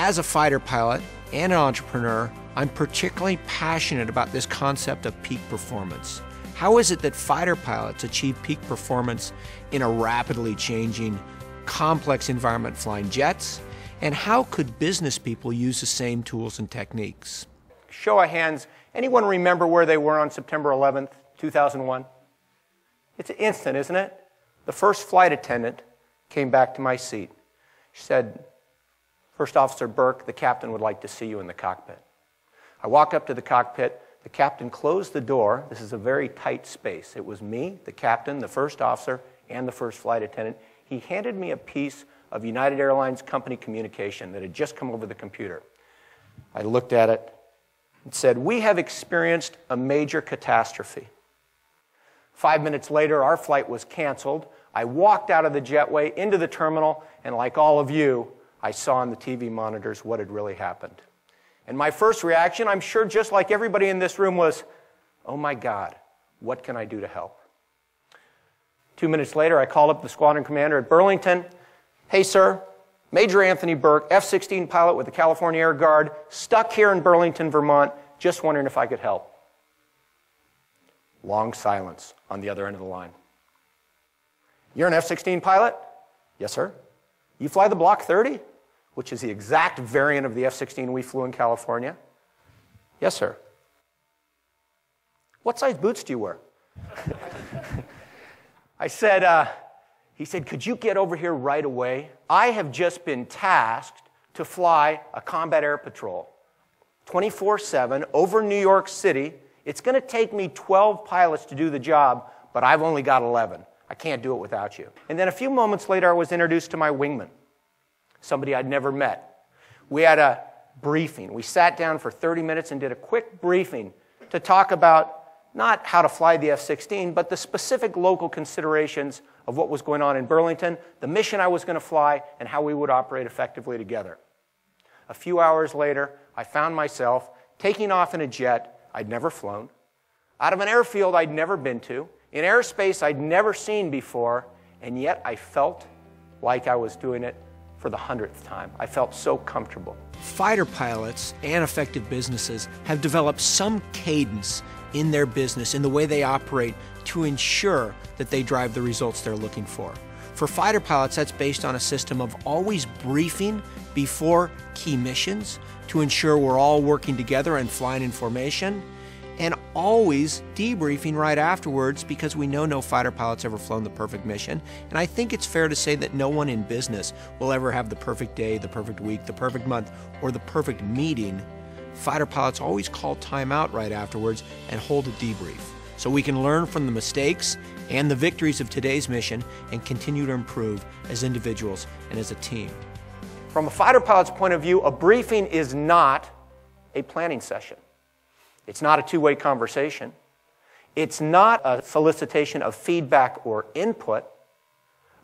As a fighter pilot and an entrepreneur, I'm particularly passionate about this concept of peak performance. How is it that fighter pilots achieve peak performance in a rapidly changing, complex environment flying jets? And how could business people use the same tools and techniques? Show of hands, anyone remember where they were on September 11th, 2001? It's instant, isn't it? The first flight attendant came back to my seat. She said, "First Officer Bourke, the captain would like to see you in the cockpit." I walked up to the cockpit. The captain closed the door. This is a very tight space. It was me, the captain, the first officer, and the first flight attendant. He handed me a piece of United Airlines company communication that had just come over the computer. I looked at it and said, "We have experienced a major catastrophe." 5 minutes later, our flight was canceled. I walked out of the jetway into the terminal, and like all of you, I saw on the TV monitors what had really happened. And my first reaction, I'm sure just like everybody in this room, was, "Oh my God, what can I do to help?" 2 minutes later, I called up the squadron commander at Burlington. "Hey, sir, Major Anthony Bourke, F-16 pilot with the California Air Guard, stuck here in Burlington, Vermont, just wondering if I could help." Long silence on the other end of the line. "You're an F-16 pilot?" "Yes, sir." "You fly the Block 30, which is the exact variant of the F-16 we flew in California?" "Yes, sir." "What size boots do you wear?" I said, he said, "Could you get over here right away? I have just been tasked to fly a combat air patrol 24/7 over New York City. It's going to take me 12 pilots to do the job, but I've only got 11. I can't do it without you." And then a few moments later, I was introduced to my wingman, somebody I'd never met. We had a briefing. We sat down for 30 minutes and did a quick briefing to talk about not how to fly the F-16, but the specific local considerations of what was going on in Burlington, the mission I was going to fly, and how we would operate effectively together. A few hours later, I found myself taking off in a jet I'd never flown, out of an airfield I'd never been to, in airspace I'd never seen before, and yet I felt like I was doing it for the 100th time. I felt so comfortable. Fighter pilots and effective businesses have developed some cadence in their business, in the way they operate, to ensure that they drive the results they're looking for. For fighter pilots, that's based on a system of always briefing before key missions to ensure we're all working together and flying in formation, and always debriefing right afterwards, because we know no fighter pilot's ever flown the perfect mission. And I think it's fair to say that no one in business will ever have the perfect day, the perfect week, the perfect month, or the perfect meeting. Fighter pilots always call time out right afterwards and hold a debrief, so we can learn from the mistakes and the victories of today's mission and continue to improve as individuals and as a team. From a fighter pilot's point of view, a briefing is not a planning session. It's not a two-way conversation. It's not a solicitation of feedback or input.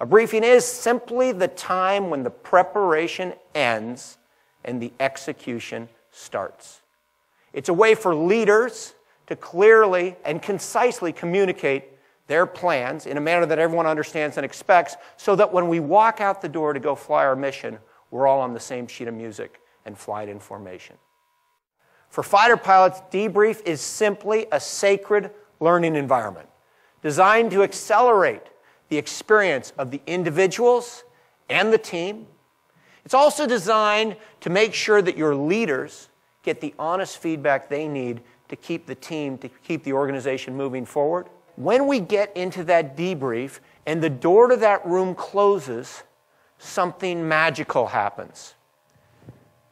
A briefing is simply the time when the preparation ends and the execution starts. It's a way for leaders to clearly and concisely communicate their plans in a manner that everyone understands and expects, so that when we walk out the door to go fly our mission, we're all on the same sheet of music and fly it in formation. For fighter pilots, debrief is simply a sacred learning environment designed to accelerate the experience of the individuals and the team. It's also designed to make sure that your leaders get the honest feedback they need to keep the team, to keep the organization moving forward. When we get into that debrief and the door to that room closes, something magical happens.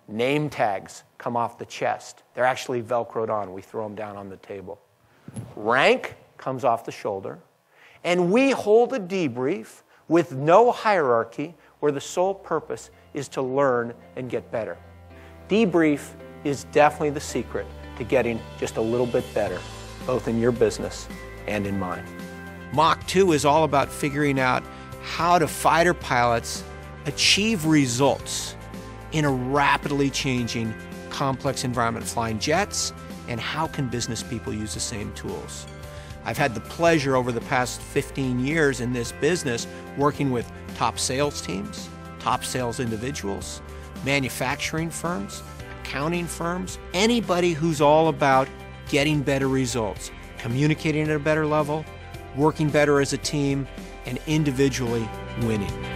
Name tags come off the chest. They're actually Velcroed on. We throw them down on the table. Rank comes off the shoulder. And we hold a debrief with no hierarchy, where the sole purpose is to learn and get better. Debrief is definitely the secret to getting just a little bit better, both in your business and in mine. Mach 2 is all about figuring out how do fighter pilots achieve results in a rapidly changing, complex environment flying jets, and how can business people use the same tools. I've had the pleasure over the past 15 years in this business working with top sales teams, top sales individuals, manufacturing firms, accounting firms, anybody who's all about getting better results, communicating at a better level, working better as a team, and individually winning.